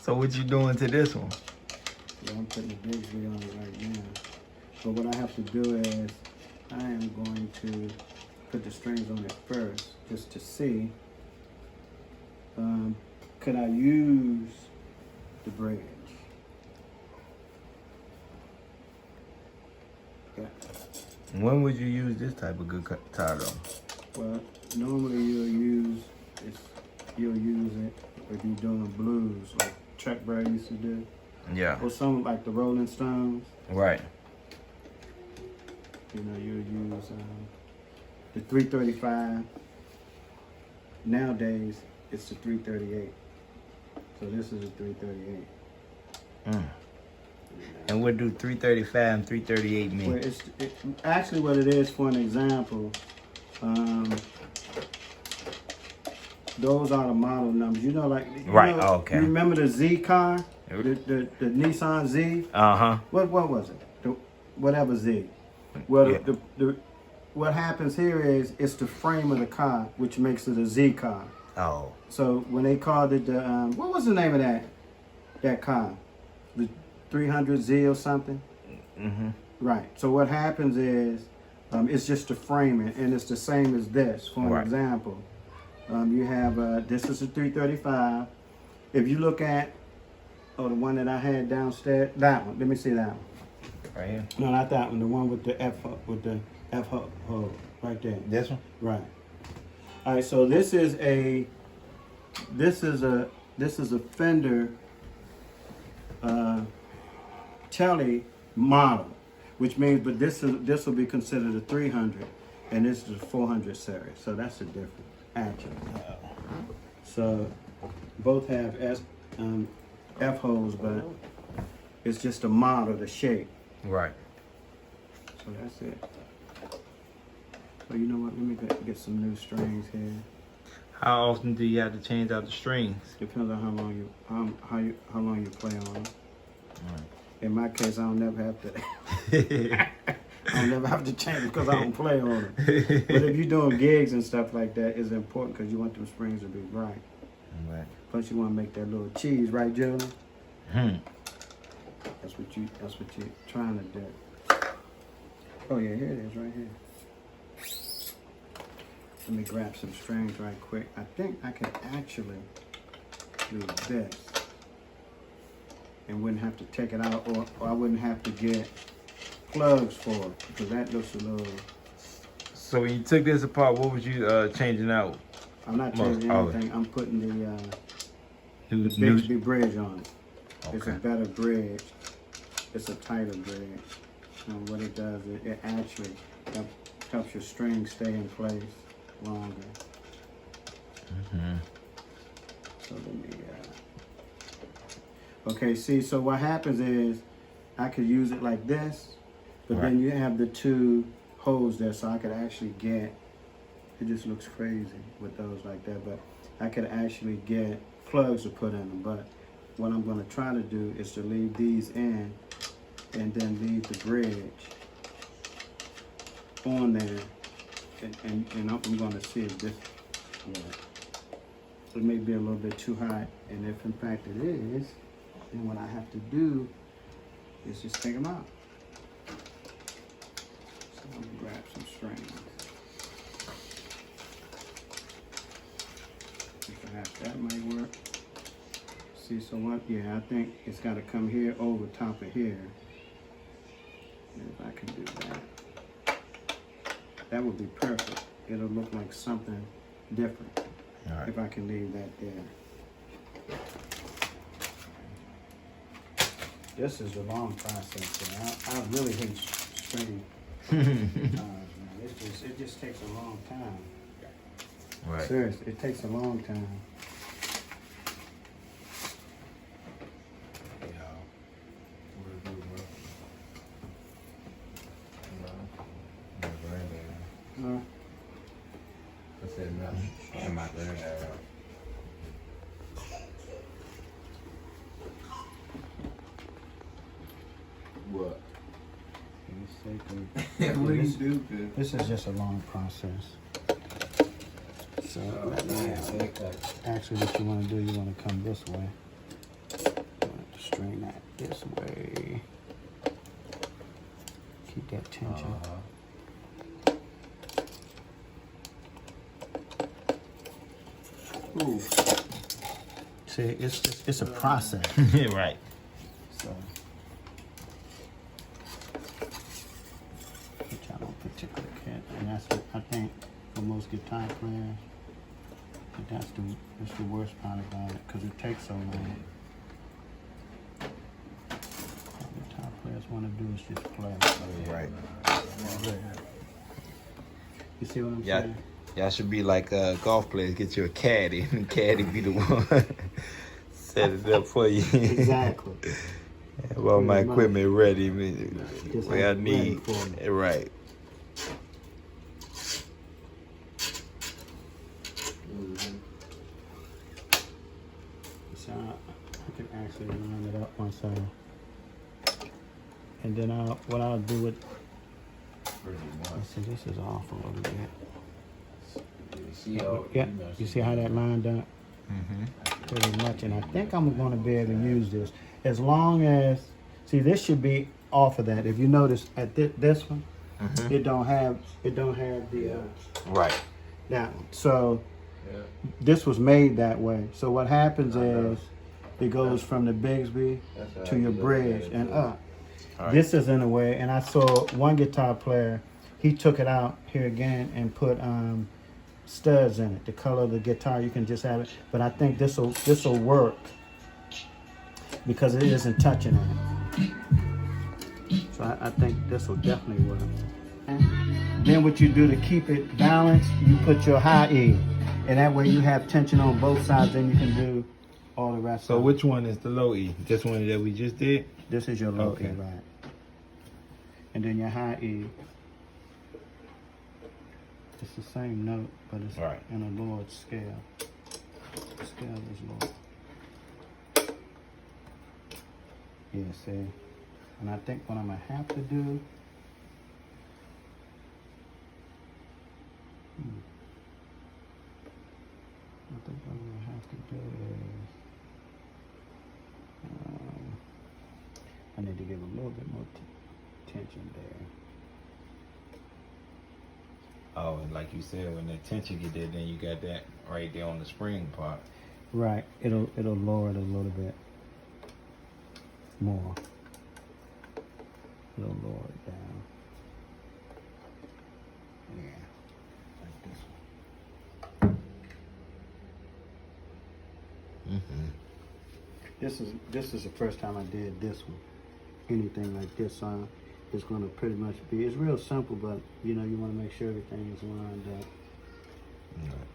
So what you doing to this one? Yeah, I'm putting the Bigsby on it right now. But what I have to do is I am going to put the strings on it first, just to see. Could I use the bridge? Yeah. When would you use this type of guitar though? Well, normally you'll use it if you're doing blues, like Chuck Berry used to do. Yeah. Or some like the Rolling Stones. Right. You know, you'll use the 335. Nowadays, it's the 338. So this is a 338. And what do 335 and 338 mean? Well, actually what it is, for an example, those are the model numbers. You know, like right. Know, Okay. You remember the Z car, the Nissan Z? What was it? Whatever Z. Well, yeah. What happens here is it's the frame of the car, which makes it a Z car. Oh. So when they called it the what was the name of that car? The 300Z or something? Right. So what happens is it's just the framing, and it's the same as this. For an example, you have this is a 335. If you look at the one that I had downstairs, that one. Let me see that one. Right here. No, not that one. The one with the F hole right there. This one. Right. All right. So this is a Fender Telly model, which means, but this will be considered a 300, and this is a 400 series. So that's the difference, actually. So both have F holes, but it's just a model, the shape. Right. So that's it. So you know what? Let me get some new strings here. How often do you have to change out the strings? Depends on how long you play on them. Right. In my case, I don't never have to. I don't never have to change because I don't play on them. But if you're doing gigs and stuff like that, it's important because you want them strings to be bright. Right. Plus, you want to make that little cheese, right, Julie? That's what you're trying to do. Oh yeah, here it is, right here. Let me grab some strings right quick. I think I can actually do this and wouldn't have to take it out, or I wouldn't have to get plugs for it, because that looks a little... So when you took this apart, what was you changing out? I'm not changing anything. I'm putting the Bigsby bridge on it. Okay. It's a better bridge. It's a tighter bridge. And what it does, it actually helps your strings stay in place longer. So let me, okay, see, so what happens is I could use it like this, but then you have the two holes there, so I could actually get, it just looks crazy with those like that, but I could actually get plugs to put in them. But what I'm going to try to do is to leave these in and then leave the bridge on there, and I'm going to see if this works. It may be a little bit too high, and if in fact it is, then what I have to do is just take them out. So I'm gonna grab some strings. Perhaps that might work. See, so what? Yeah, I think it's got to come here over top of here. And if I can do that, that would be perfect. It'll look like something different. All right. If I can leave that there. This is a long process. I really hate string. It just takes a long time. Right. Seriously, it takes a long time. What? What do you do? This is just a long process. So, actually what you want to do, you want to come this way. bring that this way. Keep that tension. Ooh. See, it's a process. Right. So, which I don't particularly care, and that's what I think for most guitar players. That's the worst part about it, because it takes so long. All guitar players want to do is just play. Right. You see what I'm Yeah. saying? Y'all should be like golf players. Get you a caddy, and caddy be the one set it up for you. Exactly. Have all my Pretty much. equipment ready. Just What I have it ready need. for me. Right. So I can actually line it up once and then what I'll do with. Let's see, this is off a little bit. Yeah, you see how that lined up? Pretty much, and I think I'm going to be able to use this as long as, see, this should be off of that. If you notice at this one, it don't have the Right. that one. So this was made that way. So what happens is it goes from the Bigsby to your bridge and up. Right. This is in a way, and I saw one guitar player, he took it out here again and put studs in it. The color of the guitar, you can just have it. But I think this will work because it isn't touching it. So I think this will definitely work. Then what you do to keep it balanced, you put your high E, and that way you have tension on both sides. Then you can do all the rest. So of which one is the low E? This one that we just did? This is your low Okay. E, right? And then your high E. It's the same note, but it's Right. in a lower scale. The scale is lower. Yeah, see. And I think what I'm gonna have to do. I think what I'm gonna have to do is. I need to give a little bit more tension there. Oh, and like you said, when the tension get there, then you got that right there on the spring part. Right. It'll lower it a little bit more. It'll lower it down. Yeah. Like this one. This is the first time I did this one. Anything like this it's gonna pretty much be, it's real simple, but you know, you wanna make sure everything is lined up. Right.